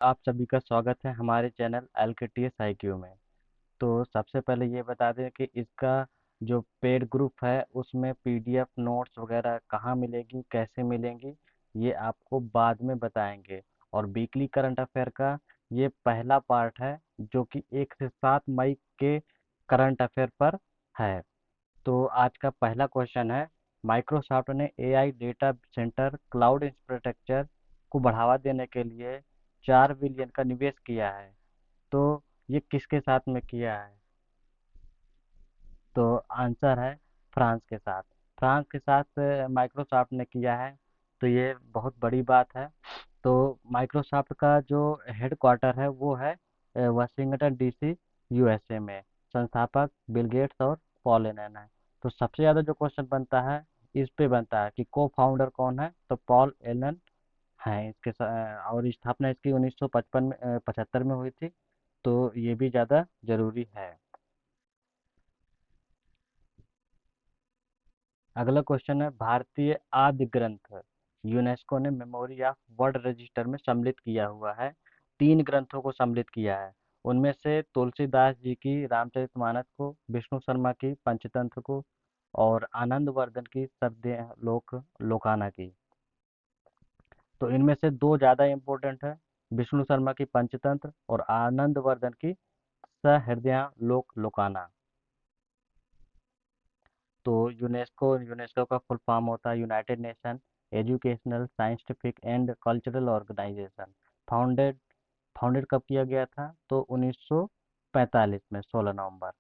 आप सभी का स्वागत है हमारे चैनल एलकेटीएस आईक्यू में। तो सबसे पहले ये बता दें कि इसका जो पेड ग्रुप है उसमें पीडीएफ नोट्स वगैरह कहाँ मिलेगी, कैसे मिलेंगी, ये आपको बाद में बताएंगे। और वीकली करंट अफेयर का ये पहला पार्ट है जो कि 1 से 7 मई के करंट अफेयर पर है। तो आज का पहला क्वेश्चन है, माइक्रोसॉफ्ट ने AI data centre cloud infrastructure को बढ़ावा देने के लिए 4 बिलियन का निवेश किया है। तो ये किसके साथ में किया है? तो आंसर है फ्रांस के साथ। फ्रांस के साथ माइक्रोसॉफ्ट ने किया है। तो ये बहुत बड़ी बात है। तो माइक्रोसॉफ्ट का जो हेड क्वार्टर है वो है वाशिंगटन डीसी यूएसए में। संस्थापक बिल गेट्स और पॉल एलन है। तो सबसे ज़्यादा जो क्वेश्चन बनता है इस पे बनता है कि को फाउंडर कौन है, तो पॉल एलन है इसके और स्थापना इसकी 1955 में 75 में हुई थी। तो ये भी ज़्यादा जरूरी है। अगला क्वेश्चन है, भारतीय आद्य ग्रंथ यूनेस्को ने मेमोरी ऑफ वर्ल्ड रजिस्टर में सम्मिलित किया हुआ है। 3 ग्रंथों को सम्मिलित किया है। उनमें से तुलसीदास जी की रामचरितमानस को, विष्णु शर्मा की पंचतंत्र को और आनंदवर्धन की सद्य लोकाना की। तो इनमें से दो ज्यादा इम्पोर्टेंट है, विष्णु शर्मा की पंचतंत्र और आनंदवर्धन की सहृदय लोकाना। तो यूनेस्को का फुल फॉर्म होता है united nation educational scientific and cultural organisation. Founded founded कब किया गया था? तो 1945 में 16 नवंबर।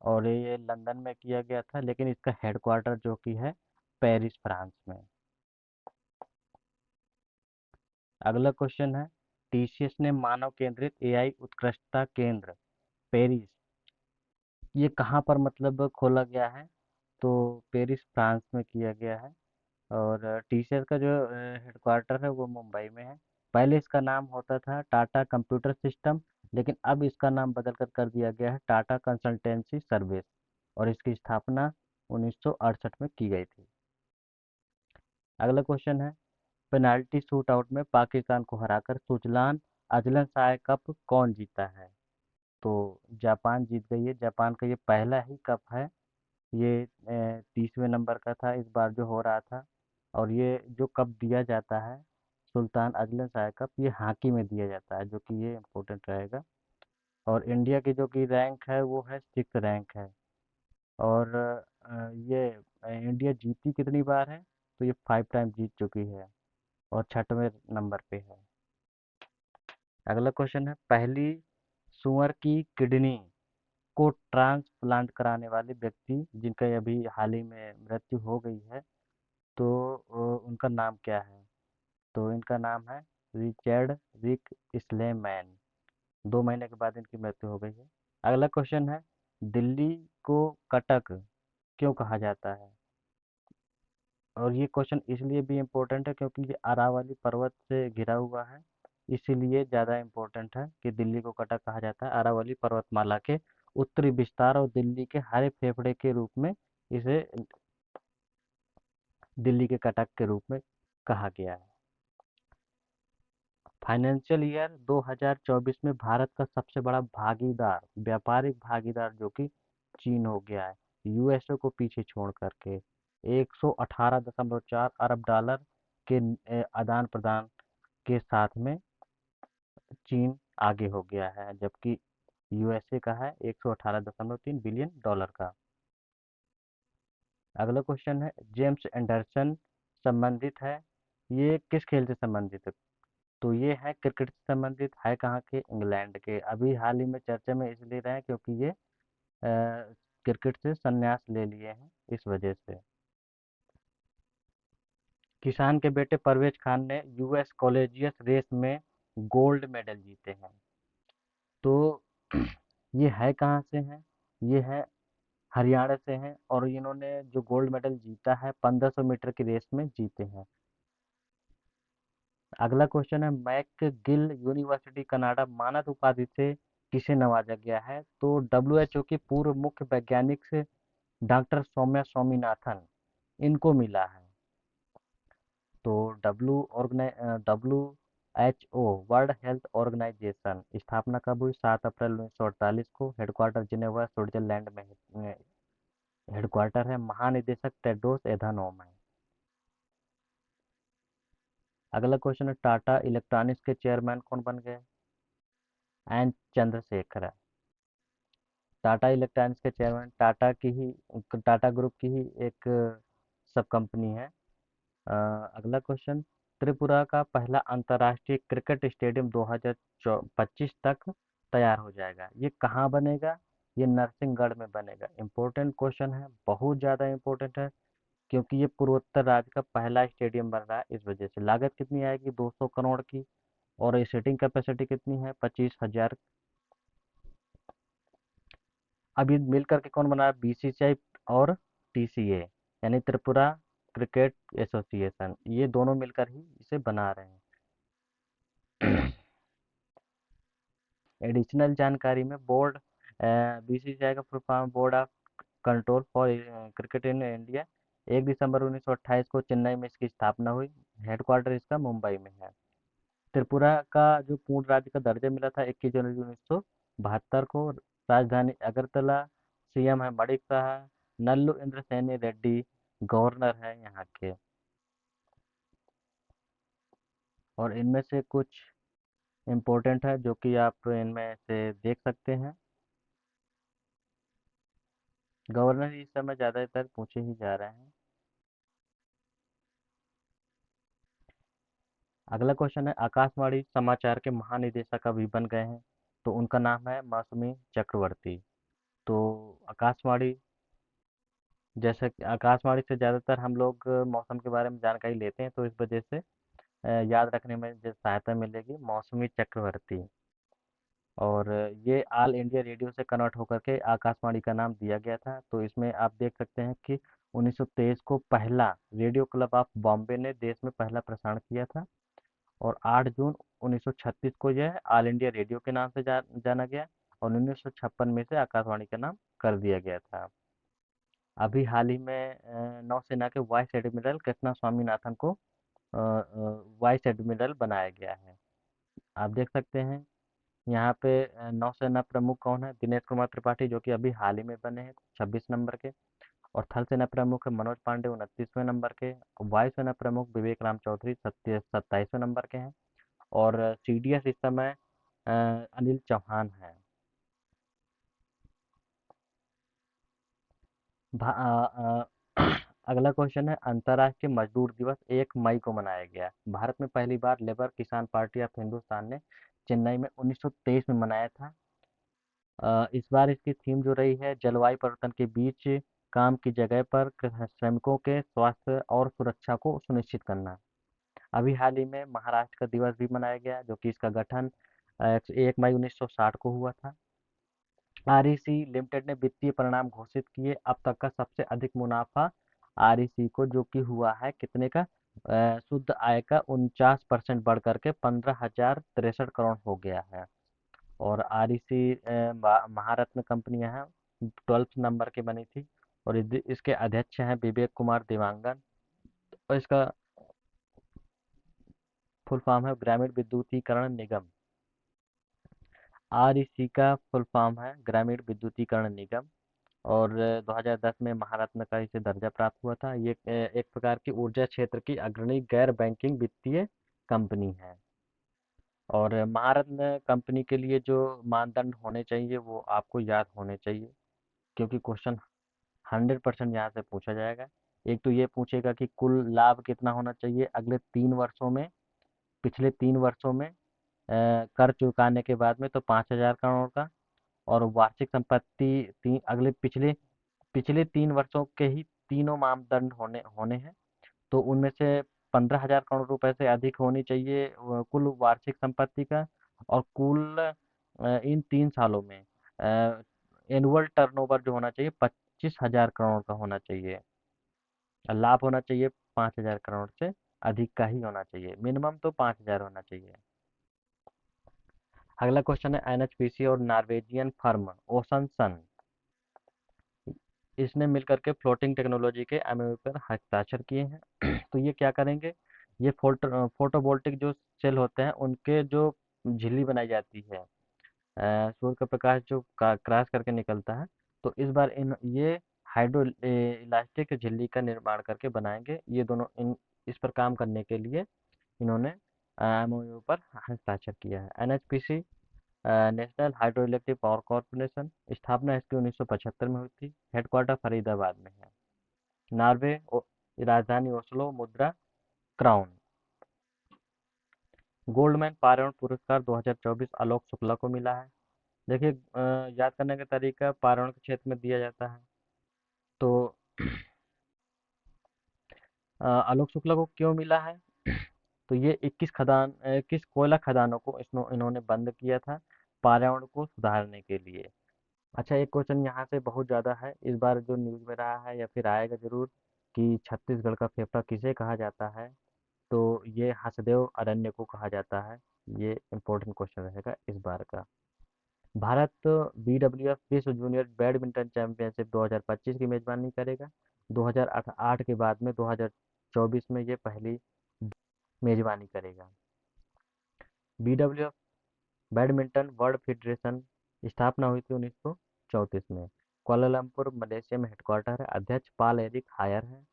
और ये लंदन में किया गया था, लेकिन इसका हेडक्वार्टर जो कि है पेरिस फ्रांस में। अगला क्वेश्चन है, टीसीएस ने मानव केंद्रित एआई उत्कृष्टता केंद्र पेरिस, ये कहाँ पर मतलब खोला गया है? तो पेरिस फ्रांस में किया गया है। और टीसीएस का जो हेडक्वार्टर है वो मुंबई में है। पहले इसका नाम होता था टाटा कंप्यूटर सिस्टम, लेकिन अब इसका नाम बदल कर दिया गया है टाटा कंसल्टेंसी सर्विस। और इसकी स्थापना 1968 में की गई थी। अगला क्वेश्चन है, पेनाल्टी शूट आउट में पाकिस्तान को हराकर सुजलान अजलन शाह कप कौन जीता है? तो जापान जीत गई है। जापान का ये पहला ही कप है। ये 30वें नंबर का था इस बार जो हो रहा था। और ये जो कप दिया जाता है सुल्तान अजलन शाह कप, ये हॉकी में दिया जाता है, जो कि ये इम्पोर्टेंट रहेगा। और इंडिया की जो कि रैंक है वो है 6 रैंक है। और ये इंडिया जीती कितनी बार है? तो ये 5 टाइम जीत चुकी है और 6वें नंबर पे है। अगला क्वेश्चन है, पहली सुअर की किडनी को ट्रांसप्लांट कराने वाले व्यक्ति जिनका अभी हाल ही में मृत्यु हो गई है, तो उनका नाम क्या है? तो इनका नाम है रिचर्ड रिक स्लेमैन। 2 महीने के बाद इनकी मृत्यु हो गई है। अगला क्वेश्चन है, दिल्ली को कटक क्यों कहा जाता है? और ये क्वेश्चन इसलिए भी इम्पोर्टेंट है क्योंकि ये अरावली पर्वत से घिरा हुआ है। इसीलिए ज़्यादा इम्पोर्टेंट है कि दिल्ली को कटक कहा जाता है। अरावली पर्वतमाला के उत्तरी विस्तार और दिल्ली के हरे फेफड़े के रूप में इसे दिल्ली के कटक के रूप में कहा गया है। फाइनेंशियल ईयर 2024 में भारत का सबसे बड़ा भागीदार, व्यापारिक भागीदार जो कि चीन हो गया है, यूएसए को पीछे छोड़ करके 118.4 अरब डॉलर के आदान प्रदान के साथ में चीन आगे हो गया है, जबकि यूएसए का है 118.3 बिलियन डॉलर का। अगला क्वेश्चन है, जेम्स एंडरसन संबंधित है, ये किस खेल से संबंधित है? तो ये है क्रिकेट से संबंधित है। कहाँ के? इंग्लैंड के। अभी हाल ही में चर्चा में इसलिए रहे क्योंकि ये क्रिकेट से संन्यास ले लिए हैं इस वजह से। किसान के बेटे परवेज खान ने यूएस कॉलेजियस रेस में गोल्ड मेडल जीते हैं। तो ये है कहाँ से हैं? ये है हरियाणा से हैं और इन्होंने जो गोल्ड मेडल जीता है 1500 मीटर की रेस में जीते हैं। अगला क्वेश्चन है, मैकगिल यूनिवर्सिटी कनाडा मानद उपाधि से किसे नवाजा गया है? तो डब्ल्यूएचओ के पूर्व मुख्य वैज्ञानिक से डॉक्टर सौम्या स्वामीनाथन, इनको मिला है। तो W WHO world health organisation स्थापना कब हुई? 7 अप्रैल 1948 को। हेडक्वार्टर जिनेवा स्विट्जरलैंड में हेडक्वार्टर है। महानिदेशक टेड्रोस एधानोम है। अगला क्वेश्चन है, टाटा इलेक्ट्रॉनिक्स के चेयरमैन कौन बन गए? एन चंद्रशेखर है। टाटा इलेक्ट्रॉनिक्स के चेयरमैन टाटा ग्रुप की ही एक सब कंपनी है। अगला क्वेश्चन, त्रिपुरा का पहला अंतर्राष्ट्रीय क्रिकेट स्टेडियम 2025 तक तैयार हो जाएगा। ये कहाँ बनेगा? ये नरसिंहगढ़ में बनेगा। इम्पोर्टेंट क्वेश्चन है, बहुत ज़्यादा इम्पोर्टेंट है, क्योंकि ये पूर्वोत्तर राज्य का पहला स्टेडियम बन रहा है। इस वजह से लागत कितनी आएगी? 200 करोड़ की। और सीटिंग कैपेसिटी कितनी है? 25,000। अब ये मिल करके कौन बना है? बीसीसीआई और टीसीए, यानी त्रिपुरा क्रिकेट एसोसिएशन, ये दोनों मिलकर ही इसे बना रहे हैं। एडिशनल जानकारी में बोर्ड, बीसीसीआई का full form board of control for cricket in India, 1 दिसंबर 1928 को चेन्नई में इसकी स्थापना हुई। हेडक्वार्टर इसका मुंबई में है। त्रिपुरा का जो पूर्ण राज्य का दर्जा मिला था 21 जनवरी 1972 को। राजधानी अगरतला। सीएम है मणिक शाह। नल्लू इंद्र सैनी रेड्डी गवर्नर है यहाँ के। और इनमें से कुछ इम्पोर्टेंट है जो कि आप इनमें से देख सकते हैं। गवर्नर इस समय ज़्यादातर पूछे ही जा रहे हैं। अगला क्वेश्चन है, आकाशवाणी समाचार के महानिदेशक अभी बन गए हैं, तो उनका नाम है मौसमी चक्रवर्ती। तो आकाशवाणी, जैसा कि आकाशवाणी से ज़्यादातर हम लोग मौसम के बारे में जानकारी लेते हैं, तो इस वजह से याद रखने में जो सहायता मिलेगी, मौसमी चक्रवर्ती। और ये ऑल इंडिया रेडियो से कन्वर्ट होकर के आकाशवाणी का नाम दिया गया था। तो इसमें आप देख सकते हैं कि 1923 को पहला रेडियो क्लब ऑफ बॉम्बे ने देश में पहला प्रसारण किया था। और 8 जून 1936 को यह ऑल इंडिया रेडियो के नाम से जाना गया। और 1956 में से आकाशवाणी का नाम कर दिया गया था। अभी हाल ही में नौसेना के वाइस एडमिरल कृष्णा स्वामीनाथन को वाइस एडमिरल बनाया गया है। आप देख सकते हैं यहाँ पे नौसेना प्रमुख कौन है? दिनेश कुमार त्रिपाठी, जो कि अभी हाल ही में बने हैं 26 नंबर के। और थल सेना प्रमुख है मनोज पांडे 29वें नंबर के। वायुसेना प्रमुख विवेक राम चौधरी 27वें नंबर के हैं। और सीडीएस इस समय अनिल चौहान है। अगला क्वेश्चन है, अंतर्राष्ट्रीय मजदूर दिवस 1 मई को मनाया गया। भारत में पहली बार लेबर किसान पार्टी ऑफ हिंदुस्तान ने चेन्नई में 1923 में मनाया था। इस बार इसकी थीम जो रही है, जलवायु परिवर्तन के बीच काम की जगह पर श्रमिकों के स्वास्थ्य और सुरक्षा को सुनिश्चित करना। अभी हाल ही में महाराष्ट्र का दिवस भी मनाया गया, जो कि इसका गठन 1 मई 1960 को हुआ था। आरईसी लिमिटेड ने वित्तीय परिणाम घोषित किए। अब तक का सबसे अधिक मुनाफा आरईसी को जो कि हुआ है कितने का? शुद्ध आय का 49% बढ़ करके 15,063 करोड़ हो गया है। और आरईसी महारत्न कंपनियां हैं, 12 नंबर की बनी थी। और इसके अध्यक्ष हैं विवेक कुमार देवांगन। और इसका फुल फॉर्म है ग्रामीण विद्युतीकरण निगम। आरईसी का फुल फॉर्म है ग्रामीण विद्युतीकरण निगम। और 2010 में महारत्न का इसे दर्जा प्राप्त हुआ था। ये एक प्रकार की ऊर्जा क्षेत्र की अग्रणी गैर बैंकिंग वित्तीय कंपनी है। और महारत्न कंपनी के लिए जो मानदंड होने चाहिए वो आपको याद होने चाहिए, क्योंकि क्वेश्चन 100% यहाँ से पूछा जाएगा। एक तो ये पूछेगा कि कुल लाभ कितना होना चाहिए अगले 3 वर्षों में, पिछले 3 वर्षों में कर चुकाने के बाद में, तो 5,000 करोड़ का। और वार्षिक संपत्ति अगले पिछले पिछले 3 वर्षों के ही तीनों मापदंड होने होने हैं। तो उनमें से 15,000 करोड़ रुपए से अधिक होनी चाहिए कुल वार्षिक संपत्ति का। और कुल इन 3 सालों में एनुअल टर्नओवर जो होना चाहिए 25,000 करोड़ का होना चाहिए। लाभ होना चाहिए 5,000 करोड़ से अधिक का ही होना चाहिए, मिनिमम तो 5,000 होना चाहिए। अगला क्वेश्चन है, एनएचपीसी और नॉर्वेजियन फर्म ओशन सन, इसने मिलकर के फ्लोटिंग टेक्नोलॉजी के एमओयू पर हस्ताक्षर किए हैं। तो ये क्या करेंगे? ये फोटोवोल्टिक जो सेल होते हैं उनके जो झिल्ली बनाई जाती है, सूर्य का प्रकाश जो क्रॉस करके निकलता है, तो इस बार इन ये हाइड्रो इलास्टिक झिल्ली का निर्माण करके बनाएंगे। ये दोनों इस पर काम करने के लिए इन्होंने एमओयू पर हस्ताक्षर किया है। NHPC national hydro electric power corporation, स्थापना इसकी 1975 में हुई थी। हेडक्वार्टर फरीदाबाद में है। नॉर्वे राजधानी ओस्लो, मुद्रा क्राउन। गोल्डमैन पर्यावरण पुरस्कार 2024 आलोक शुक्ला को मिला है। देखिए, याद करने का तरीका पर्यावरण के क्षेत्र में दिया जाता है। तो आलोक शुक्ला को क्यों मिला है? तो ये 21 कोयला खदानों को इन्होंने बंद किया था पर्यावरण को सुधारने के लिए। अच्छा, एक क्वेश्चन यहाँ से बहुत ज़्यादा है इस बार जो न्यूज़ में रहा है या फिर आएगा जरूर, कि छत्तीसगढ़ का फेफड़ा किसे कहा जाता है? तो ये हसदेव अरण्य को कहा जाता है। ये इम्पोर्टेंट क्वेश्चन रहेगा इस बार का। भारत बीडब्ल्यूएफ विश्व जूनियर बैडमिंटन चैंपियनशिप 2025 की मेजबानी करेगा। 2008 के बाद में 2024 में ये पहली मेजबानी करेगा। बीडब्ल्यूएफ बैडमिंटन वर्ल्ड फेडरेशन स्थापना हुई थी 1934 में। कुआलालंपुर मलेशिया में हेडक्वार्टर है। अध्यक्ष पॉल एरिक हायर है।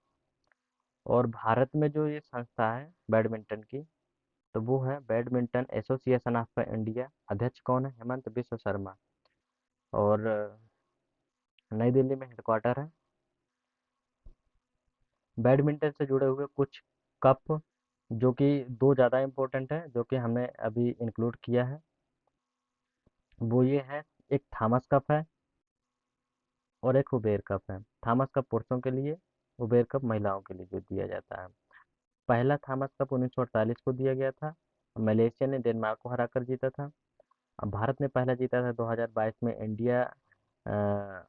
और भारत में जो ये संस्था है बैडमिंटन की, तो वो है बैडमिंटन एसोसिएशन ऑफ इंडिया। अध्यक्ष कौन है? हेमंत बिश्व शर्मा। और नई दिल्ली में हेडक्वार्टर है। बैडमिंटन से जुड़े हुए कुछ कप जो कि दो ज़्यादा इम्पोर्टेंट है, जो कि हमने अभी इंक्लूड किया है, वो ये है। एक थॉमस कप है और एक उबेर कप है। थॉमस कप पुरुषों के लिए, उबेर कप महिलाओं के लिए जो दिया जाता है। पहला थॉमस कप 1948 को दिया गया था। मलेशिया ने डेनमार्क को हराकर जीता था। अब भारत ने पहला जीता था 2022 में। इंडिया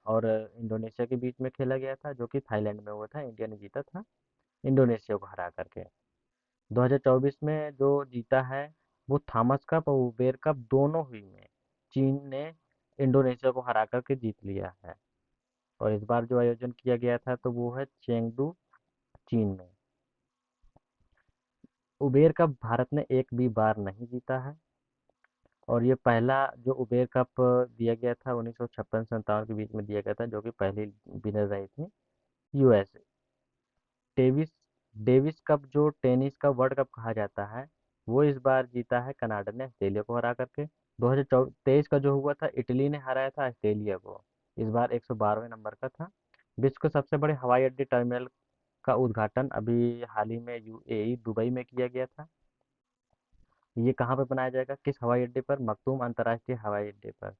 और इंडोनेशिया के बीच में खेला गया था, जो कि थाईलैंड में हुआ था। इंडिया ने जीता था इंडोनेशिया को हरा करके। 2024 में जो जीता है वो थॉमस कप और उबेर कप दोनों हुई में चीन ने इंडोनेशिया को हरा करके जीत लिया है। और इस बार जो आयोजन किया गया था तो वो है चेंगडू, चीन में। उबेर कप भारत ने एक भी बार नहीं जीता है। और ये पहला जो उबेर कप दिया गया था 1956 से 57 के बीच में दिया गया था, जो कि पहली विनर रही थी यूएसए। डेविस डेविस कप जो टेनिस का वर्ल्ड कप कहा जाता है, वो इस बार जीता है कनाडा ने ऑस्ट्रेलिया को हरा करके। 2023 का जो हुआ था, इटली ने हराया था ऑस्ट्रेलिया को। इस बार 112वें नंबर का था। विश्व के सबसे बड़े हवाई अड्डे टर्मिनल का उद्घाटन अभी हाल ही में यूएई दुबई में किया गया था। ये कहाँ पर बनाया जाएगा, किस हवाई अड्डे पर? मखदूम अंतर्राष्ट्रीय हवाई अड्डे पर।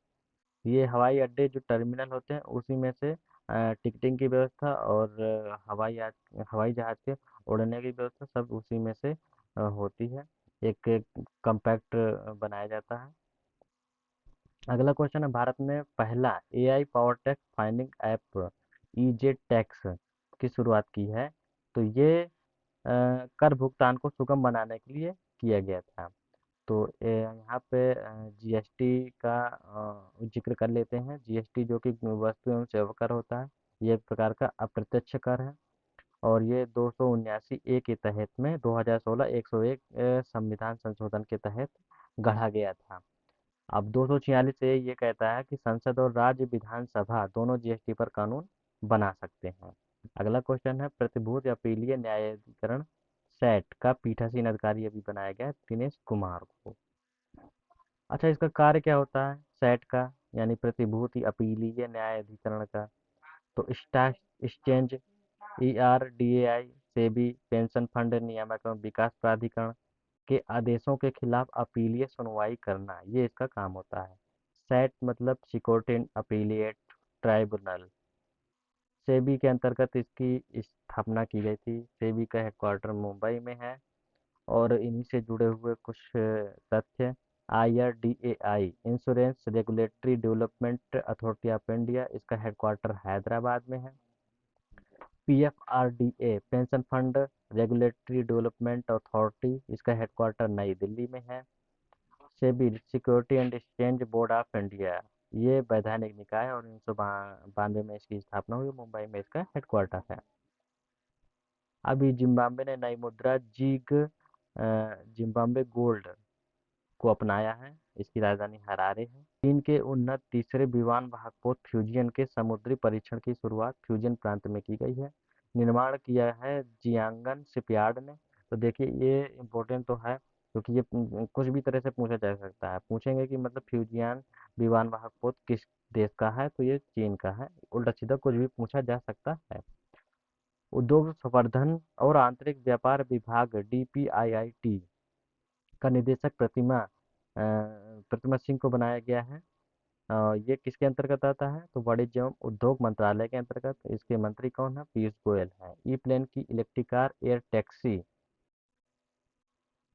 ये हवाई अड्डे जो टर्मिनल होते हैं उसी में से टिकटिंग की व्यवस्था और हवाई जहाज के उड़ने की व्यवस्था सब उसी में से होती है। एक कम्पैक्ट बनाया जाता है। अगला क्वेश्चन है, भारत में पहला AI power tax finding app EJ tax की शुरुआत की है। तो ये कर भुगतान को सुगम बनाने के लिए किया गया था। तो यहाँ पे जीएसटी का जिक्र कर लेते हैं। जीएसटी जो कि वस्तु एवं सेवा कर होता है, ये एक प्रकार का अप्रत्यक्ष कर है। और ये 279 ए के तहत में 2016 101 संविधान संशोधन के तहत गढ़ा गया था। अब 246 ए ये कहता है कि संसद और राज्य विधानसभा दोनों जीएसटी पर कानून बना सकते हैं। अगला क्वेश्चन है, प्रतिभूति अपीलीय न्यायाधिकरण सैट का पीठासीन अधिकारी अभी बनाया गया है दिनेश कुमार को। अच्छा, इसका कार्य क्या होता है सैट का, यानी प्रतिभूति अपीलीय न्यायाधिकरण का? तो stock exchange, IRDAI, SEBI, pension fund नियामक एवं विकास प्राधिकरण के आदेशों के खिलाफ अपीलीय सुनवाई करना, ये इसका काम होता है। सैट मतलब सिक्योरिटी अपीलिएट ट्राइब्यूनल। सेबी के अंतर्गत इसकी स्थापना की गई थी। सेबी का हेडक्वार्टर मुंबई में है। और इन्हीं से जुड़े हुए कुछ तथ्य। IRDAI insurance regulatory development authority of India, इसका हेडक्वार्टर हैदराबाद में है। PFRDA pension fund regulatory development authority, इसका हेडक्वार्टर नई दिल्ली में है। SEBI security and exchange board of India, ये वैधानिक निकाय और 1992 में इसकी स्थापना हुई। मुंबई में इसका हेडक्वार्टर है। अभी जिम्बाब्वे ने नई मुद्रा जिग जिम्बाब्वे गोल्ड को अपनाया है। इसकी राजधानी हरारे है। चीन के उन्नत तीसरे विमान वाहक पोत फ्यूजियन के समुद्री परीक्षण की शुरुआत फ्यूजियन प्रांत में की गई है। निर्माण किया है जियांगन शिपयार्ड ने। तो देखिए ये इम्पोर्टेंट तो है, क्योंकि ये कुछ भी तरह से पूछा जा सकता है। पूछेंगे कि मतलब फ्यूजियन विमान वाहक पोत किस देश का है, तो ये चीन का है। उल्टा सीधा कुछ भी पूछा जा सकता है। उद्योग संवर्धन और आंतरिक व्यापार विभाग डीपीआईआईटी का निदेशक प्रतिमा सिंह को बनाया गया है। ये किसके अंतर्गत आता है, तो वाणिज्य एवं उद्योग मंत्रालय के अंतर्गत। इसके मंत्री कौन है, पीयूष गोयल है। ई प्लेन की इलेक्ट्रिक कार एयर टैक्सी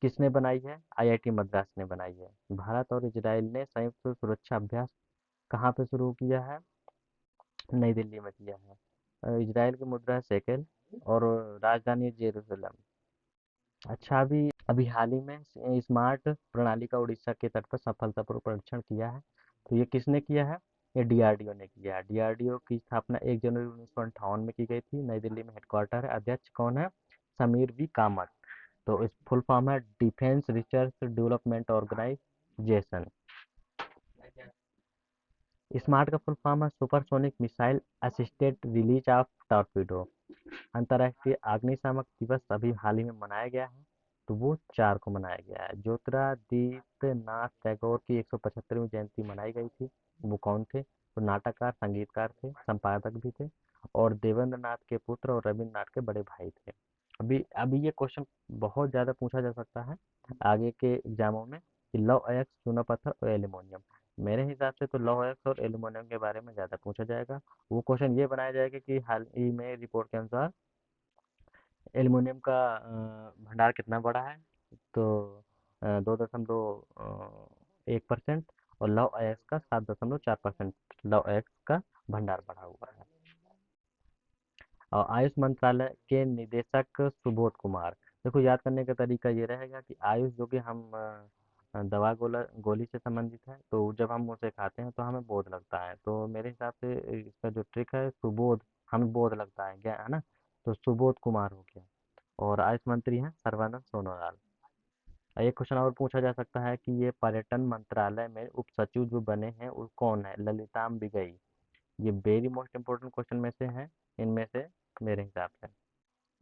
किसने बनाई है, आईआईटी मद्रास ने बनाई है। भारत और इजराइल ने संयुक्त सुरक्षा अभ्यास कहाँ पे शुरू किया है, नई दिल्ली में किया है। इजराइल की मुद्रा है शेकेल और राजधानी है जेरूसलम। अच्छा, अभी अभी हाल ही में स्मार्ट प्रणाली का उड़ीसा के तट पर सफलतापूर्वक परीक्षण किया है। तो ये किसने किया है, ये डीआरडीओ ने किया है। डीआरडीओ की स्थापना 1 जनवरी 1958 में की गई थी। नई दिल्ली में हेडक्वार्टर है। अध्यक्ष कौन है, समीर वी कामत। तो इस फुल फॉर्म है defence research development organisation. SMART का फुल फॉर्म है supersonic missile assisted release of torpedo. अंतर्राष्ट्रीय अग्निशामक दिवस अभी हाल ही में मनाया गया है, तो वो 4 को मनाया गया है। ज्योतिरादित्य नाथ टैगोर की 175वीं जयंती मनाई गई थी। वो कौन थे, तो नाटककार, संगीतकार थे, संपादक भी थे, और देवेंद्र नाथ के पुत्र और रविन्द्र नाथ के बड़े भाई थे। अभी अभी ये क्वेश्चन बहुत ज़्यादा पूछा जा सकता है आगे के एग्जामों में, कि लौह अयस्क, चूना पत्थर और एल्यूमिनियम। मेरे हिसाब से तो लौह अयस्क और एल्यूमिनियम के बारे में ज़्यादा पूछा जाएगा। वो क्वेश्चन ये बनाया जाएगा कि हाल ही में रिपोर्ट के अनुसार एल्युमिनियम का भंडार कितना बड़ा है, तो 2.1%, और लौह अयस्क का 7.4% लौह अयस्क का भंडार बढ़ा हुआ है। और आयुष मंत्रालय के निदेशक सुबोध कुमार। देखो, याद करने का तरीका ये रहेगा कि आयुष जो कि हम दवा गोला गोली से संबंधित है, तो जब हम उसे खाते हैं तो हमें बोध लगता है। तो मेरे हिसाब से इसका जो ट्रिक है, सुबोध, हमें बोध लगता है क्या, है ना। तो सुबोध कुमार हो गया। और आयुष मंत्री हैं सर्बानंद सोनोवाल। एक क्वेश्चन और पूछा जा सकता है कि ये पर्यटन मंत्रालय में उप सचिव जो बने हैं वो कौन है, ललिताम बिगई। ये वेरी मोस्ट इंपोर्टेंट क्वेश्चन में से है, इनमें से, मेरे हिसाब से।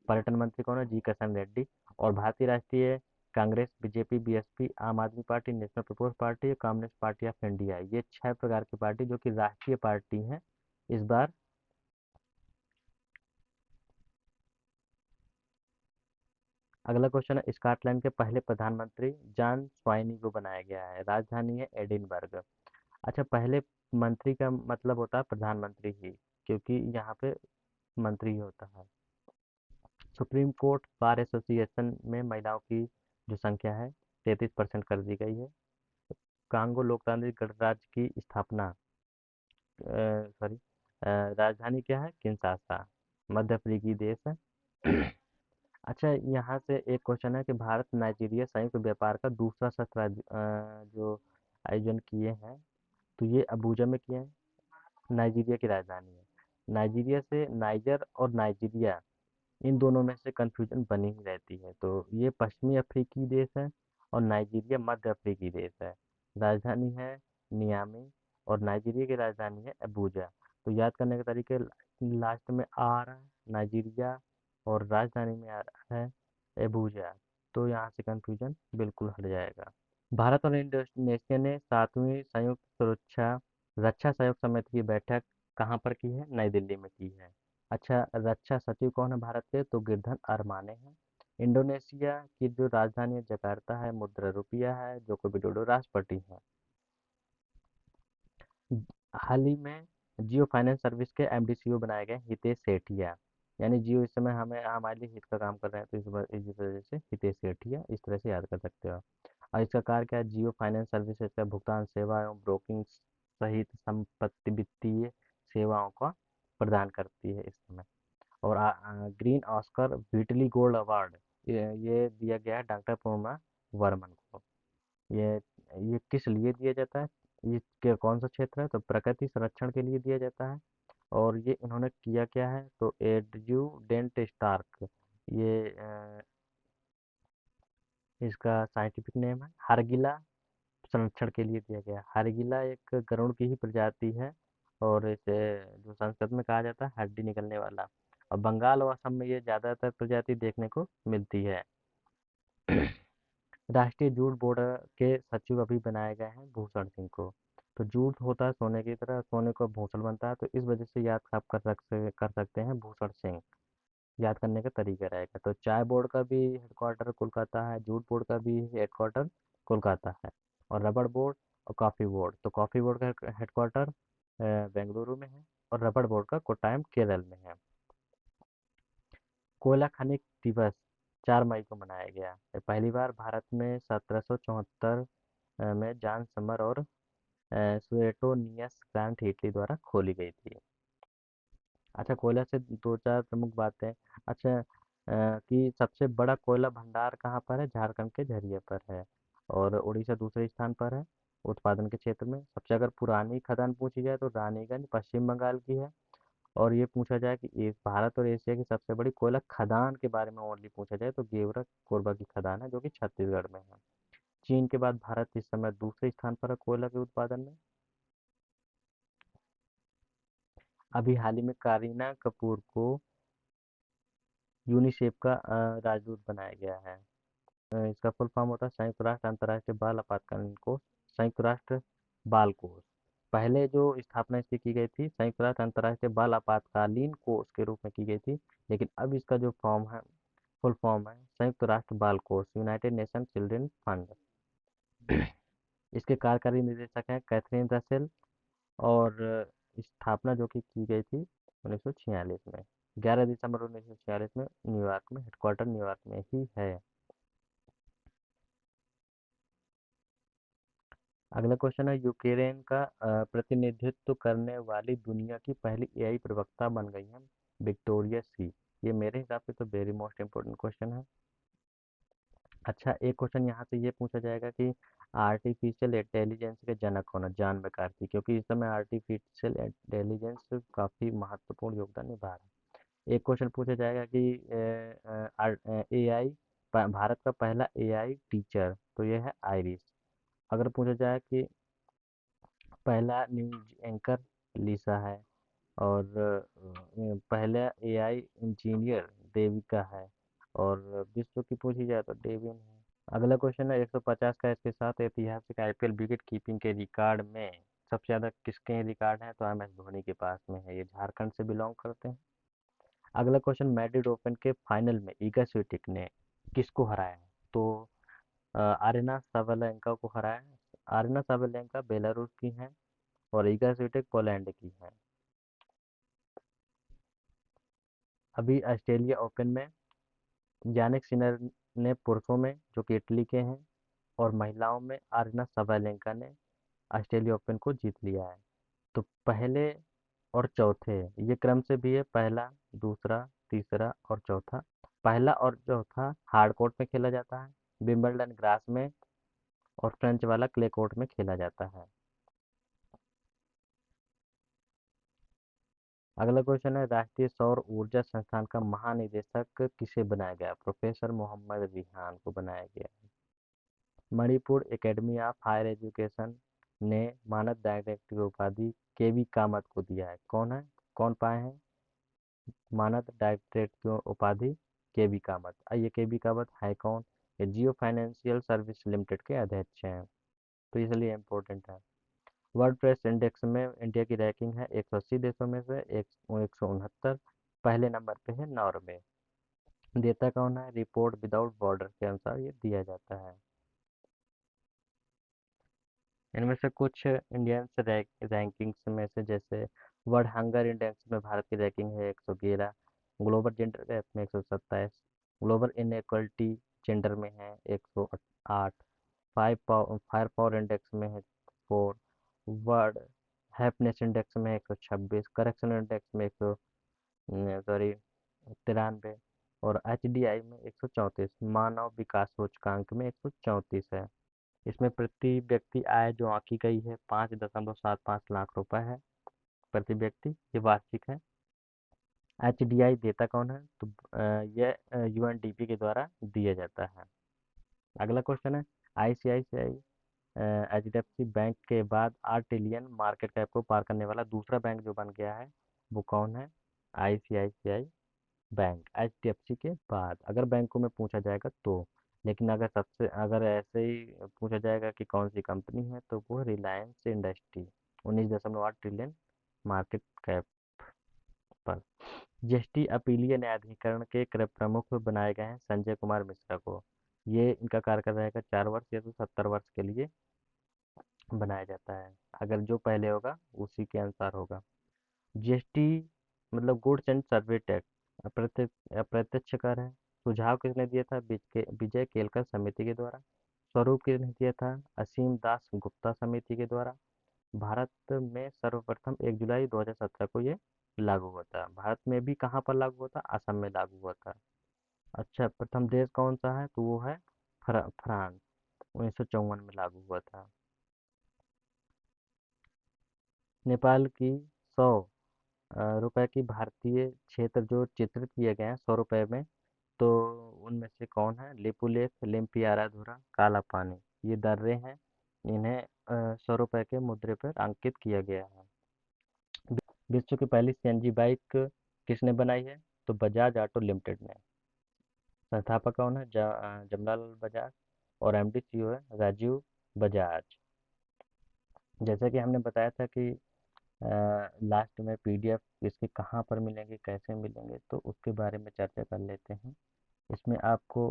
पर्यटन मंत्री कौन है, जी किशन रेड्डी। और भारतीय राष्ट्रीय Congress, BJP, BSP, Aam Aadmi Party, National People's Party, Communist Party of India, ये 6 प्रकार की पार्टी जो कि राष्ट्रीय पार्टी हैं इस बार। अगला क्वेश्चन है, स्कॉटलैंड के पहले प्रधानमंत्री जॉन स्वाइनी को बनाया गया है। राजधानी है एडिनबर्ग। अच्छा, पहले मंत्री का मतलब होता है प्रधानमंत्री ही, क्योंकि यहाँ पे मंत्री ही होता है। सुप्रीम कोर्ट बार एसोसिएशन में महिलाओं की जो संख्या है 33% कर दी गई है। कांगो लोकतांत्रिक गणराज्य की स्थापना, सॉरी, राजधानी क्या है, किंशासा। मध्य अफ्रीकी देश है। अच्छा, यहाँ से एक क्वेश्चन है कि भारत नाइजीरिया संयुक्त व्यापार का दूसरा सत्र जो आयोजन किए हैं, तो ये अबूजा में किए हैं। नाइजीरिया की राजधानी है। नाइजीरिया से नाइजर और नाइजीरिया, इन दोनों में से कंफ्यूजन बनी ही रहती है। तो ये पश्चिमी अफ्रीकी देश है और नाइजीरिया मध्य अफ्रीकी देश है। राजधानी है नियामी और नाइजीरिया की राजधानी है अबूजा। तो याद करने के तरीके, लास्ट में आ रहा है नाइजीरिया और राजधानी में आ रहा है अबूजा। तो यहाँ से कंफ्यूजन बिल्कुल हट जाएगा। भारत और इंडोनेशिया ने 7वीं संयुक्त सुरक्षा रक्षा सहयोग समिति की बैठक कहाँ पर की है, नई दिल्ली में की है। अच्छा, रक्षा सचिव कौन है भारत के, तो गिरधन अरमाने हैं। इंडोनेशिया की जो राजधानी है जकार्ता है, मुद्रा रुपया है, जोको विडोडो राष्ट्रपति है। हाल ही में जियो फाइनेंस सर्विस के एमडीसीओ बनाए गए हितेश सेठिया। यानी जियो इस समय हमें हमारे लिए हित का काम कर रहे हैं, तो इस वजह से हितेश सेठिया इस तरह से याद कर सकते हो। और इसका कार्य क्या है, जियो फाइनेंस सर्विसेज का भुगतान सेवा एवं ब्रोकिंग सहित संपत्ति वित्तीय सेवाओं का प्रदान करती है इस समय। और green Oscar Whitley gold award, ये दिया गया है डॉक्टर पूर्णिमा वर्मन को। ये ये किस लिए दिया जाता है, ये कौन सा क्षेत्र है, तो प्रकृति संरक्षण के लिए दिया जाता है। और ये इन्होंने किया क्या है, तो एड्यू डेंट स्टार्क, ये इसका साइंटिफिक नेम है हरगिला। संरक्षण के लिए दिया गया। हरगिला एक गरुड़ की ही प्रजाति है और इसे जो संस्कृत में कहा जाता है हड्डी निकलने वाला। और बंगाल और असम में ये ज़्यादातर प्रजाति देखने को मिलती है। राष्ट्रीय जूट बोर्ड के सचिव अभी बनाए गए हैं भूषण सिंह को। तो जूट होता है सोने की तरह, सोने को भूषण बनता है, तो इस वजह से याद आप कर सकते हैं भूषण सिंह। याद करने का तरीका रहेगा। तो चाय बोर्ड का भी हेडक्वार्टर कोलकाता है, जूट बोर्ड का भी हेडक्वार्टर कोलकाता है। और रबड़ बोर्ड और कॉफ़ी बोर्ड, तो कॉफ़ी बोर्ड का हेडक्वार्टर बेंगलुरु में है और रबड़ बोर्ड का कोट्टायम केरल में है। कोयला खनिज दिवस 4 मई को मनाया गया। ये पहली बार भारत में 1774 में जॉन समर और सुएटोनियस प्लांट इटली द्वारा खोली गई थी। अच्छा, कोयला से दो चार प्रमुख बातें। अच्छा, कि सबसे बड़ा कोयला भंडार कहाँ पर है? झारखंड के झरिया पर है। और उड़ीसा दूसरे स्थान पर है उत्पादन के क्षेत्र में। सबसे अगर पुरानी खदान पूछी जाए तो रानीगंज पश्चिम बंगाल की है। और ये पूछा जाए कि भारत और एशिया की सबसे बड़ी कोयला खदान के बारे में ओनली पूछा जाए तो गेवरा कोरबा की खदान है जो कि छत्तीसगढ़ में है। चीन के बाद भारत इस समय दूसरे स्थान पर है कोयला के उत्पादन में। अभी हाल ही में करीना कपूर को यूनिसेफ का राजदूत बनाया गया है। इसका फुल फॉर्म होता है संयुक्त राष्ट्र अंतर्राष्ट्रीय बाल आपातकालीन कोष, संयुक्त राष्ट्र बाल कोष। पहले जो स्थापना इसकी की गई थी संयुक्त राष्ट्र अंतर्राष्ट्रीय बाल आपातकालीन कोष के रूप में की गई थी। लेकिन अब इसका जो फॉर्म है, फुल फॉर्म है संयुक्त राष्ट्र बाल कोष, यूनाइटेड नेशन चिल्ड्रन फंड। इसके कार्यकारी निदेशक हैं कैथरीन रसेल। और स्थापना जो कि की गई थी 1946 में, 11 दिसंबर 1946 में न्यूयॉर्क में, हेडक्वार्टर न्यूयॉर्क में ही है। अगला क्वेश्चन है यूक्रेन का प्रतिनिधित्व करने वाली दुनिया की पहली एआई प्रवक्ता बन गई है विक्टोरिया सी। ये मेरे हिसाब से तो वेरी मोस्ट इम्पोर्टेंट क्वेश्चन है। अच्छा, एक क्वेश्चन यहाँ से ये पूछा जाएगा कि आर्टिफिशियल इंटेलिजेंस के जनक कौन है? जॉन मैकार्थी, क्योंकि इस समय आर्टिफिशियल इंटेलिजेंस काफ़ी महत्वपूर्ण योगदान निभा रहा है। एक क्वेश्चन पूछा जाएगा कि एआई भारत का पहला एआई टीचर, तो ये है आइरिस। अगर पूछा जाए कि पहला न्यूज एंकर, लिसा है। और पहला एआई इंजीनियर देविका है। और विश्व की पूछी जाए तो डेविन है। अगला क्वेश्चन है 150 का इसके साथ ऐतिहासिक आईपीएल विकेट कीपिंग के रिकॉर्ड में सबसे ज़्यादा किसके रिकॉर्ड हैं? तो एम एस धोनी के पास में है, ये झारखंड से बिलोंग करते हैं। अगला क्वेश्चन, मैड्रिड ओपन के फाइनल में ईगा स्विटिक ने किसको हराया है? तो आरिना साबालेंका को हराया है। आरिना साबालेंका बेलारूस की हैं और ईगा स्विटिक पोलैंड की हैं। अभी ऑस्ट्रेलिया ओपन में यानिक सिनर ने पुरुषों में, जो कि इटली के हैं, और महिलाओं में आरिना साबालेंका ने ऑस्ट्रेलिया ओपन को जीत लिया है। तो पहले और चौथे, ये क्रम से भी है, पहला, दूसरा, तीसरा और चौथा। पहला और चौथा हार्ड कोर्ट में खेला जाता है, विंबलडन ग्रास में, और फ्रेंच वाला क्ले कोर्ट में खेला जाता है। अगला क्वेश्चन है राष्ट्रीय सौर ऊर्जा संस्थान का महानिदेशक किसे बनाया गया? प्रोफेसर मोहम्मद रिहान को बनाया गया। Manipur Academy of Higher Education ने मानद डायरेक्टर की उपाधि केवी कामत को दिया है। कौन है, कौन पाए हैं मानद डायरेक्टरेट की उपाधि? केवी कामत। ये केवी कामत है कौन? ये जियो फाइनेंशियल सर्विस लिमिटेड के अध्यक्ष हैं। तो इसलिए इम्पोर्टेंट है। वर्ल्ड प्रेस इंडेक्स में इंडिया की रैंकिंग है 180 देशों में से 169। पहले नंबर पे है नॉर्वे। देता कौन है? रिपोर्ट विदाउट बॉर्डर के अनुसार ये दिया जाता है। इनमें से कुछ इंडियंस रैंकिंग्स में से, जैसे वर्ल्ड हंगर इंडेक्स में भारत की रैंकिंग है 111। ग्लोबल जेंडर गैप में 127। ग्लोबल इनइक्वलिटी जेंडर में है 108। फायर पावर इंडेक्स में है 4। वर्ल्ड हैप्पीनेस इंडेक्स में 126। करेक्शन इंडेक्स में 93। और HDI में 134। मानव विकास सूचकांक में 134 है। इसमें प्रति व्यक्ति आय जो आंकी गई है 5.75 लाख रुपए है प्रति व्यक्ति, ये वार्षिक है। HDI देता कौन है? तो यह UNDP के द्वारा दिया जाता है। अगला क्वेश्चन है, आईसीआईसीआई एचडीएफसी बैंक के बाद 8 ट्रिलियन मार्केट कैप को पार करने वाला दूसरा बैंक जो बन गया है वो कौन है? आईसीआईसीआई बैंक एचडीएफसी के बाद, अगर बैंकों में पूछा जाएगा तो। लेकिन अगर ऐसे ही पूछा जाएगा कि कौन सी कंपनी है तो वो Reliance industry, 19.8 trillion market cap पर। जीएसटी अपीलीय न्यायाधिकरण के प्रमुख बनाए गए हैं संजय कुमार मिश्रा को। ये इनका कार्यकाल रहेगा 4 वर्ष या तो 70 वर्ष के लिए बनाया जाता है। अगर जो पहले होगा उसी के अनुसार होगा। जीएसटी मतलब गुड्स एंड सर्विस टैक्स अप्रत्यक्ष कर है। सुझाव किसने दिया था? विजय केलकर समिति के द्वारा। स्वरूप किसने दिया था? असीम दास गुप्ता समिति के द्वारा। भारत में सर्वप्रथम 1 जुलाई 2017 को ये लागू हुआ था। भारत में भी कहाँ पर लागू हुआ था? असम में लागू हुआ था। अच्छा, प्रथम देश कौन सा है? तो वो है फ्रांस, 1954 में लागू हुआ था। नेपाल की 100 रुपए की भारतीय क्षेत्र जो चित्रित किए गए हैं 100 रुपए में, तो उनमें से कौन है? लिपुलेख, लिम्पियाराधुरा, काला पानी, ये दर्रे हैं। इन्हें 100 रुपए के मुद्रे पर अंकित किया गया है। विश्व की पहली सीएनजी बाइक किसने बनाई है? तो बजाज ऑटो लिमिटेड ने। संस्थापक कौन है? जमनालाल बजाज। और एमडी सीईओ है राजीव बजाज। जैसा कि हमने बताया था कि लास्ट में पीडीएफ इसके कहाँ पर मिलेंगे, कैसे मिलेंगे, तो उसके बारे में चर्चा कर लेते हैं। इसमें आपको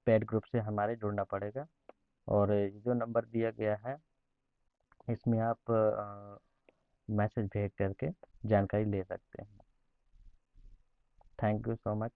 पेड ग्रुप से हमारे जुड़ना पड़ेगा, और जो नंबर दिया गया है इसमें आप मैसेज भेज करके जानकारी ले सकते हैं। Thank you so much.